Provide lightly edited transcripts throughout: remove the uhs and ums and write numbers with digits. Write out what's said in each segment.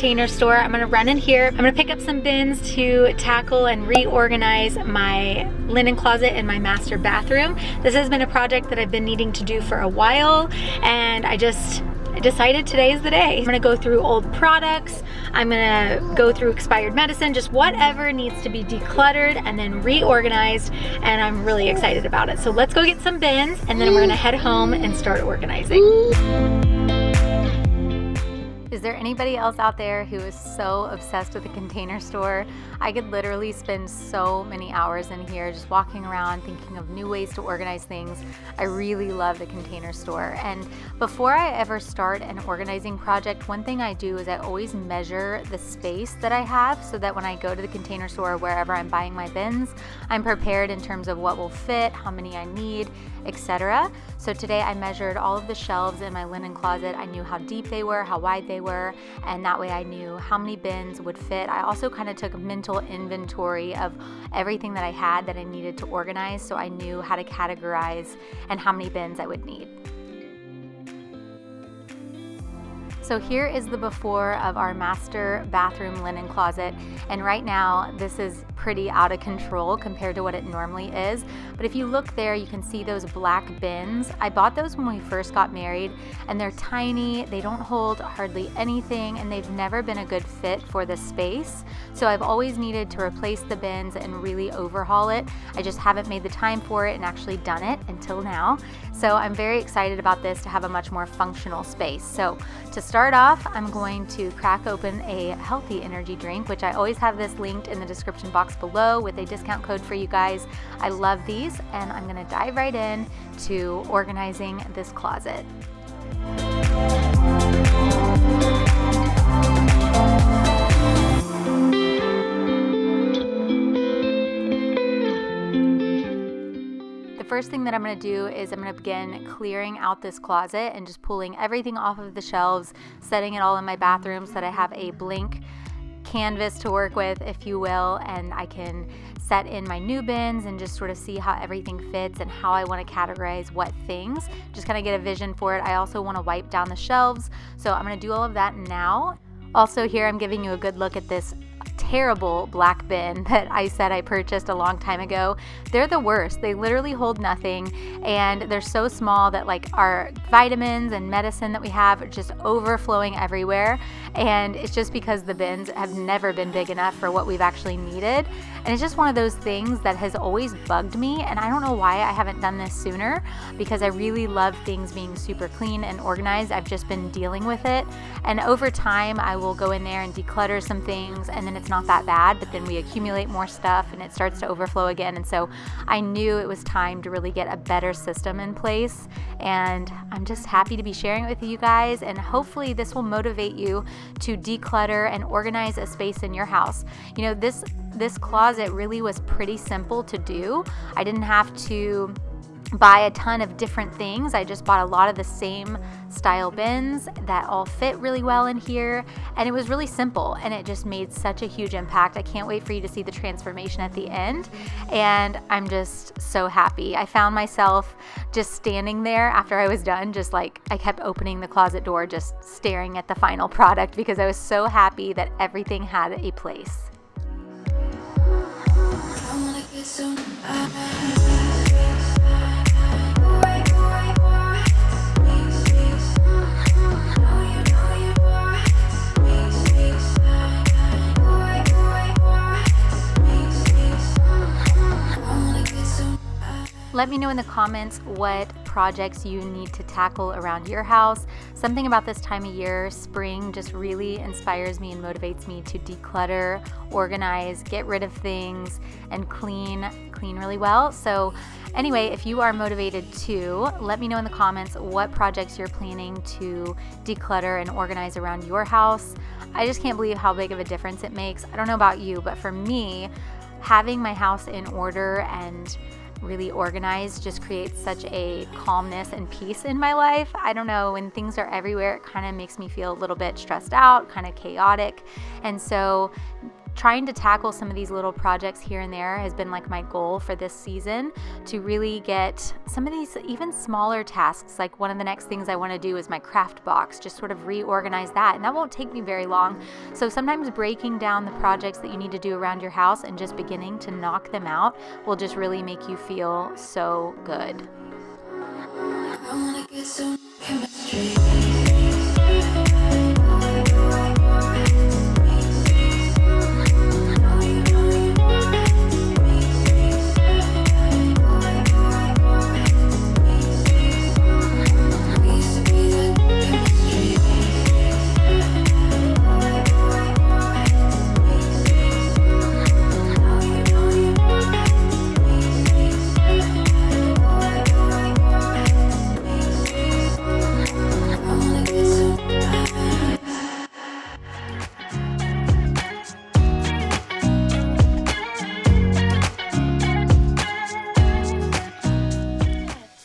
Container Store. I'm gonna run in here. I'm gonna pick up some bins to tackle and reorganize my linen closet in my master bathroom. This has been a project that I've been needing to do for a while, and I decided today is the day. I'm gonna go through old products, I'm gonna go through expired medicine, just whatever needs to be decluttered and then reorganized, and I'm really excited about it. So let's go get some bins, and then we're gonna head home and start organizing. Is there anybody else out there who is so obsessed with the Container Store? I could literally spend so many hours in here just walking around thinking of new ways to organize things. I really love the Container Store. And before I ever start an organizing project, one thing I do is I always measure the space that I have so that when I go to the Container Store, wherever I'm buying my bins, I'm prepared in terms of what will fit, how many I need, etc. So today I measured all of the shelves in my linen closet. I knew how deep they were, how wide they were, and that way I knew how many bins would fit. I also kind of took a mental inventory of everything that I had that I needed to organize, so I knew how to categorize and how many bins I would need. So here is the before of our master bathroom linen closet, and right now this is pretty out of control compared to what it normally is. But if you look there, you can see those black bins. I bought those when we first got married, and they're tiny, they don't hold hardly anything, and they've never been a good fit for the space. So I've always needed to replace the bins and really overhaul it. I just haven't made the time for it and actually done it until now. So I'm very excited about this to have a much more functional space. So to start off, I'm going to crack open a healthy energy drink, which I always have this linked in the description box below with a discount code for you guys. I love these, and I'm gonna dive right in to organizing this closet. The first thing that I'm going to do is I'm going to begin clearing out this closet and just pulling everything off of the shelves, setting it all in my bathroom so that I have a blank canvas to work with, if you will, and I can set in my new bins and just sort of see how everything fits and how I want to categorize what things, just kind of get a vision for it. I also want to wipe down the shelves, so I'm going to do all of that now. Also here I'm giving you a good look at this terrible black bin that I said I purchased a long time ago. They're the worst. They literally hold nothing, and they're so small that like our vitamins and medicine that we have are just overflowing everywhere, and it's just because the bins have never been big enough for what we've actually needed. And it's just one of those things that has always bugged me, and I don't know why I haven't done this sooner, because I really love things being super clean and organized. I've just been dealing with it, and over time I will go in there and declutter some things, and then it's not that bad, but then we accumulate more stuff and it starts to overflow again. And so I knew it was time to really get a better system in place, and I'm just happy to be sharing it with you guys, and hopefully this will motivate you to declutter and organize a space in your house. You know, this closet really was pretty simple to do. I didn't have to buy a ton of different things. I just bought a lot of the same style bins that all fit really well in here, and it was really simple, and it just made such a huge impact. I can't wait for you to see the transformation at the end, and I'm just so happy. I found myself just standing there after I was done, just like I kept opening the closet door, just staring at the final product because I was so happy that everything had a place. Let me know in the comments what projects you need to tackle around your house. Something about this time of year, spring, just really inspires me and motivates me to declutter, organize, get rid of things, and clean really well. So anyway, if you are motivated too, let me know in the comments what projects you're planning to declutter and organize around your house. I just can't believe how big of a difference it makes. I don't know about you, but for me, having my house in order and really organized just creates such a calmness and peace in my life. I don't know, when things are everywhere, it kind of makes me feel a little bit stressed out, kind of chaotic. And so trying to tackle some of these little projects here and there has been like my goal for this season, to really get some of these even smaller tasks. Like one of the next things I want to do is my craft box, just sort of reorganize that, and that won't take me very long. So sometimes breaking down the projects that you need to do around your house and just beginning to knock them out will just really make you feel so good. I wanna get some chemistry.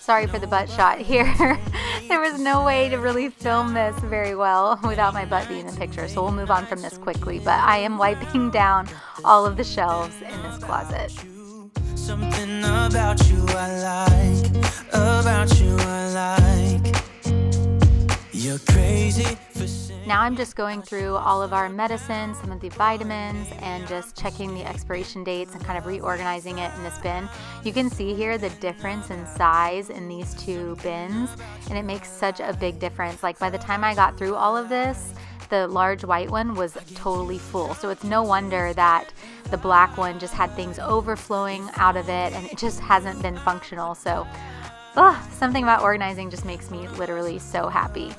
Sorry for the butt shot here. There was no way to really film this very well without my butt being in the picture, so we'll move on from this quickly. But I am wiping down all of the shelves in this closet. Something about you I like, you're crazy for Now I'm just going through all of our medicines, some of the vitamins, and just checking the expiration dates and kind of reorganizing it in this bin. You can see here the difference in size in these two bins, and it makes such a big difference. Like by the time I got through all of this, the large white one was totally full. So it's no wonder that the black one just had things overflowing out of it, and it just hasn't been functional. So something about organizing just makes me literally so happy.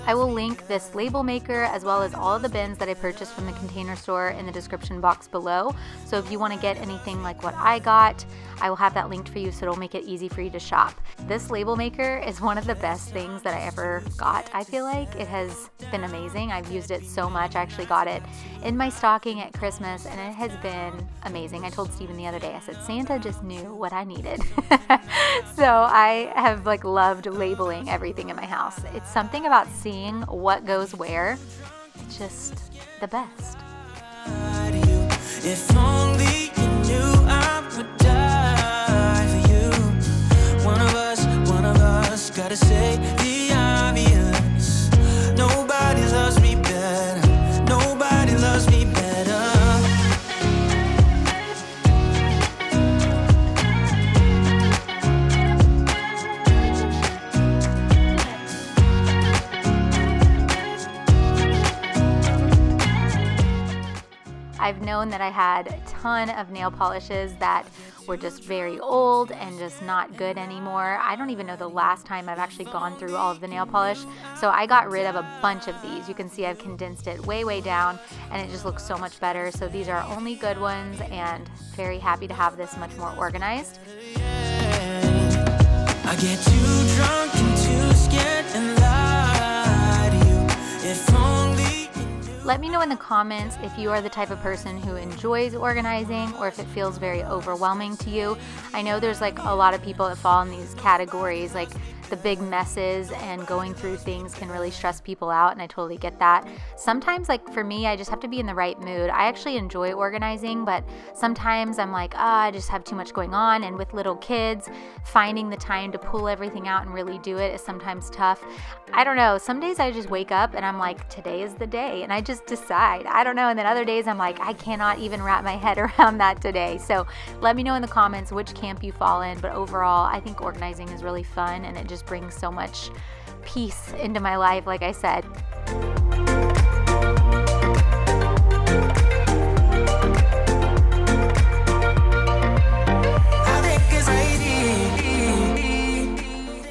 I will link this label maker as well as all of the bins that I purchased from the Container Store in the description box below. So if you want to get anything like what I got, I will have that linked for you, so it'll make it easy for you to shop. This label maker is one of the best things that I ever got. I feel like it has been amazing. I've used it so much. I actually got it in my stocking at Christmas, and it has been amazing. I told Steven the other day, I said, Santa just knew what I needed. So I have loved labeling everything in my house. It's something about seeing what goes where. It's just the best. If only you knew I would die for you. One of us gotta say the obvious. Nobody loves me better. Nobody loves me better. I've known that I had a ton of nail polishes that were just very old and just not good anymore. I don't even know the last time I've actually gone through all of the nail polish. So I got rid of a bunch of these. You can see I've condensed it way down, and it just looks so much better. So these are only good ones, and very happy to have this much more organized. I get too drunk and too scared and lie to you. If only. Let me know in the comments if you are the type of person who enjoys organizing or if it feels very overwhelming to you. I know there's a lot of people that fall in these categories, like the big messes and going through things can really stress people out, and I totally get that. Sometimes, for me, I just have to be in the right mood. I actually enjoy organizing, but sometimes I'm I just have too much going on, and with little kids, finding the time to pull everything out and really do it is sometimes tough. I don't know. Some days I just wake up and I'm today is the day, and I just decide. I don't know. And then other days I'm I cannot even wrap my head around that today. So let me know in the comments which camp you fall in. But overall, I think organizing is really fun, and it just brings so much peace into my life, like I said.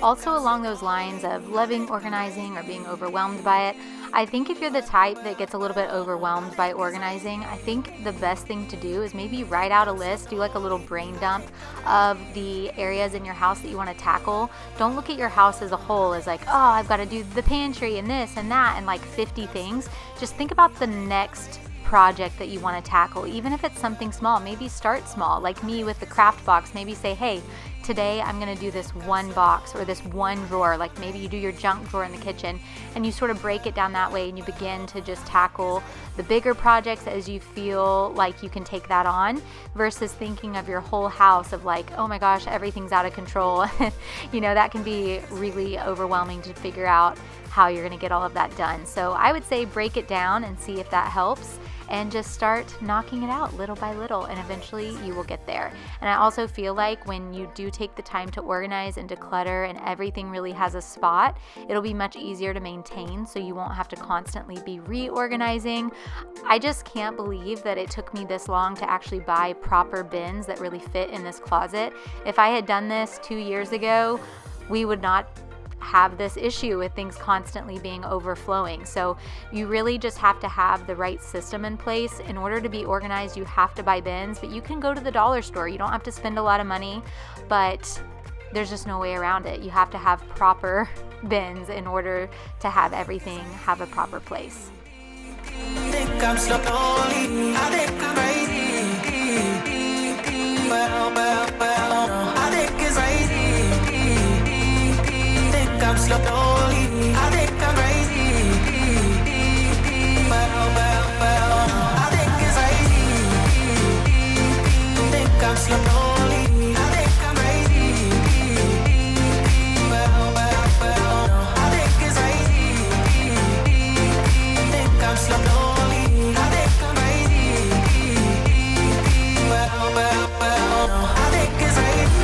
Also, along those lines of loving organizing or being overwhelmed by it, I think if you're the type that gets a little bit overwhelmed by organizing, I think the best thing to do is maybe write out a list, do a little brain dump of the areas in your house that you want to tackle. Don't look at your house as a whole as I've got to do the pantry and this and that and 50 things. Just think about the next project that you want to tackle, even if it's something small. Maybe start small, like me with the craft box. Maybe say, hey, today I'm going to do this one box or this one drawer. Like maybe you do your junk drawer in the kitchen and you sort of break it down that way, and you begin to just tackle the bigger projects as you feel like you can take that on, versus thinking of your whole house of like, oh my gosh, everything's out of control. That can be really overwhelming to figure out how you're going to get all of that done. So I would say break it down and see if that helps, and just start knocking it out little by little, and eventually you will get there. And I also feel like when you do take the time to organize and declutter and everything really has a spot, it'll be much easier to maintain, so you won't have to constantly be reorganizing. I just can't believe that it took me this long to actually buy proper bins that really fit in this closet. If I had done this 2 years ago, we would not have this issue with things constantly being overflowing. So you really just have to have the right system in place. In order to be organized, you have to buy bins, but you can go to the dollar store. You don't have to spend a lot of money, but there's just no way around it. You have to have proper bins in order to have everything have a proper place. I think I'm so lonely. I think I'm crazy. I think it's crazy. I'm so lonely. I think I'm crazy. I think it's crazy. I think I'm so lonely. I think I'm crazy. I think it's crazy. I think I'm so lonely. I think I'm crazy. I think it's crazy.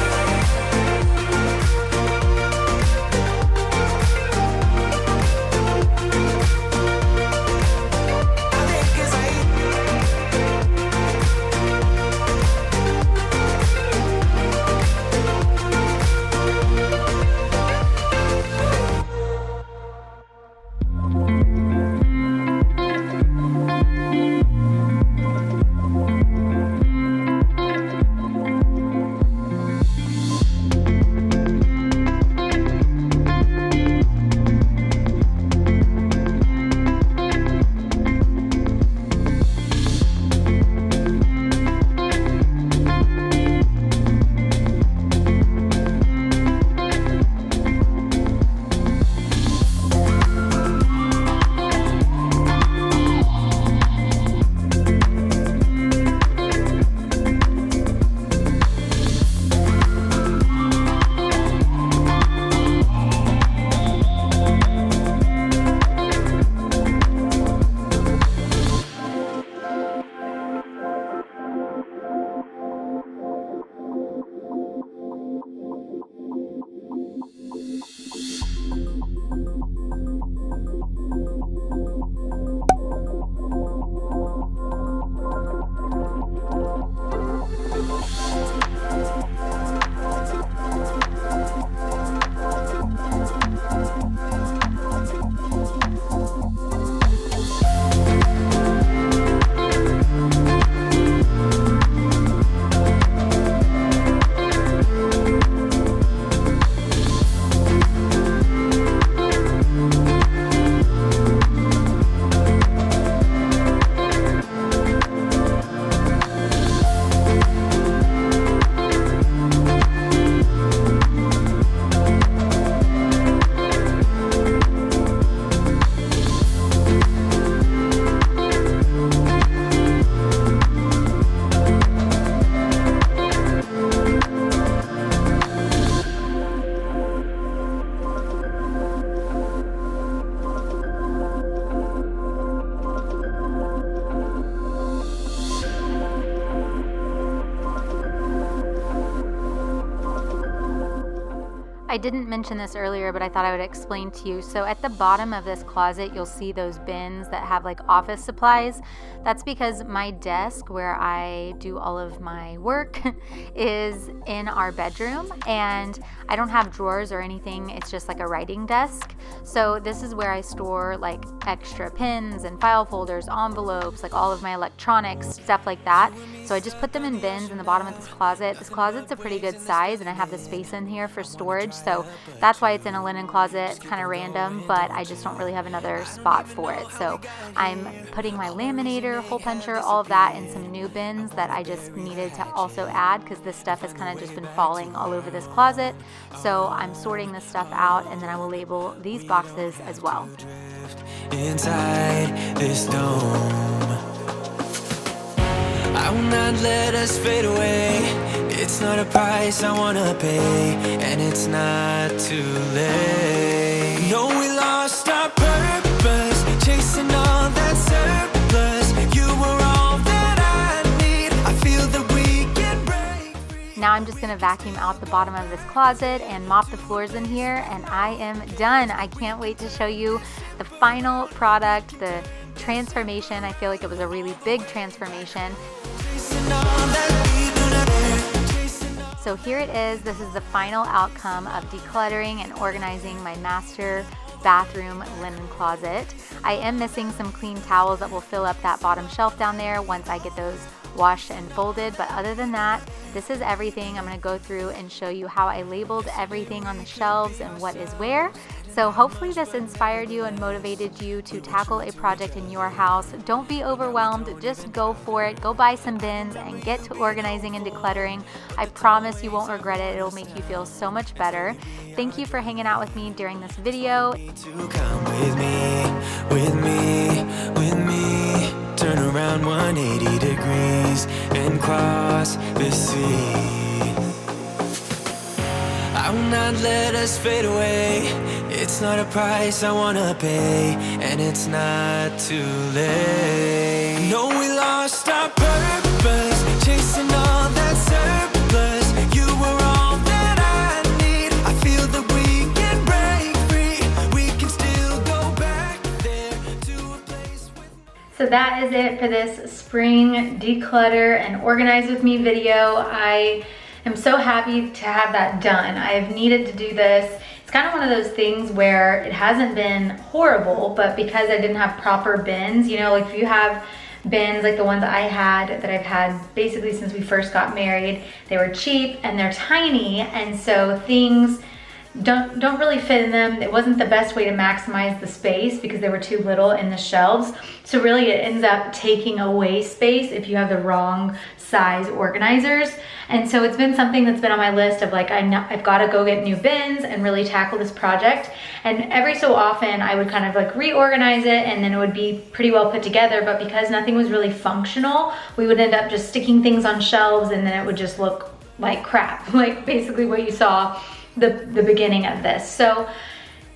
I didn't mention this earlier, but I thought I would explain to you. So at the bottom of this closet, you'll see those bins that have like office supplies. That's because my desk where I do all of my work is in our bedroom, and I don't have drawers or anything. It's just like a writing desk. So this is where I store like extra pins and file folders, envelopes, like all of my electronics, stuff like that. So I just put them in bins in the bottom of this closet. This closet's a pretty good size, and I have the space in here for storage. So that's why it's in a linen closet, kind of random, but I just don't really have another spot for it. So I'm putting my laminator, hole puncher, all of that in some new bins that I just needed to also add because this stuff has kind of just been falling all over this closet. So I'm sorting this stuff out, and then I will label these boxes as well. Inside this dome, I will not let us fade away. It's not a price I wanna pay, and it's not too late. No, we lost our purpose, chasing all that surplus. You were all that I need. I feel that we can break free. Now I'm just gonna vacuum out the bottom of this closet and mop the floors in here, and I am done. I can't wait to show you the final product, the transformation. I feel like it was a really big transformation. So here it is. This is the final outcome of decluttering and organizing my master bathroom linen closet. I am missing some clean towels that will fill up that bottom shelf down there once I get those washed and folded, but other than that, this is everything. I'm going to go through and show you how I labeled everything on the shelves and what is where. So hopefully this inspired you and motivated you to tackle a project in your house. Don't be overwhelmed, just go for it. Go buy some bins and get to organizing and decluttering. I promise you won't regret it. It'll make you feel so much better. Thank you for hanging out with me during this video. To come with me, turn around 180 degrees and cross the sea. I will not let us fade away. It's not a price I wanna pay, and it's not too late. No, we lost our purpose, chasing all that surplus. You were all that I need. I feel that we can break free. We can still go back there to a place with. So that is it for this spring declutter and organize with me video. I am so happy to have that done. I have needed to do this. It's kind of one of those things where it hasn't been horrible, but because I didn't have proper bins, you know, like if you have bins like the ones I had that I've had basically since we first got married, they were cheap and they're tiny, and so things don't really fit in them. It wasn't the best way to maximize the space because they were too little in the shelves. So really it ends up taking away space if you have the wrong size organizers. And so it's been something that's been on my list of like, I've got to go get new bins and really tackle this project. And every so often I would kind of like reorganize it, and then it would be pretty well put together. But because nothing was really functional, we would end up just sticking things on shelves, and then it would just look like crap, like basically what you saw the beginning of this. So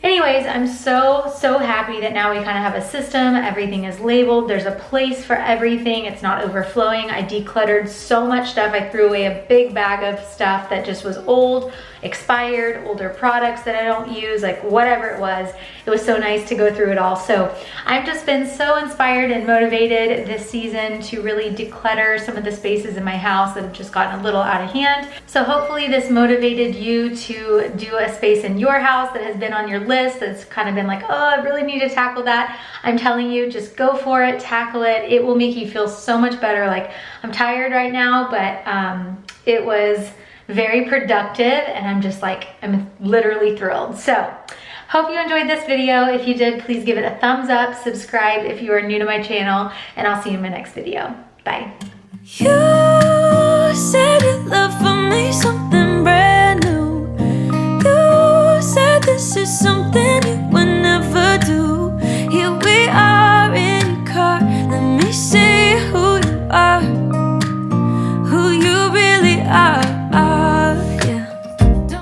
anyways, I'm so happy that now we kind of have a system. Everything is labeled. There's a place for everything. It's not overflowing. I decluttered so much stuff. I threw away a big bag of stuff that just was old, expired, older products that I don't use, like whatever it was. It was so nice to go through it all. So I've just been so inspired and motivated this season to really declutter some of the spaces in my house that have just gotten a little out of hand. So hopefully this motivated you to do a space in your house that has been on your list, that's kind of been like, oh, I really need to tackle that. I'm telling you, just go for it, tackle it. It will make you feel so much better. Like, I'm tired right now, but it was very productive, and I'm literally thrilled. So hope you enjoyed this video. If you did, please give it a thumbs up, subscribe if you are new to my channel, and I'll see you in my next video. Bye. You said you love for me so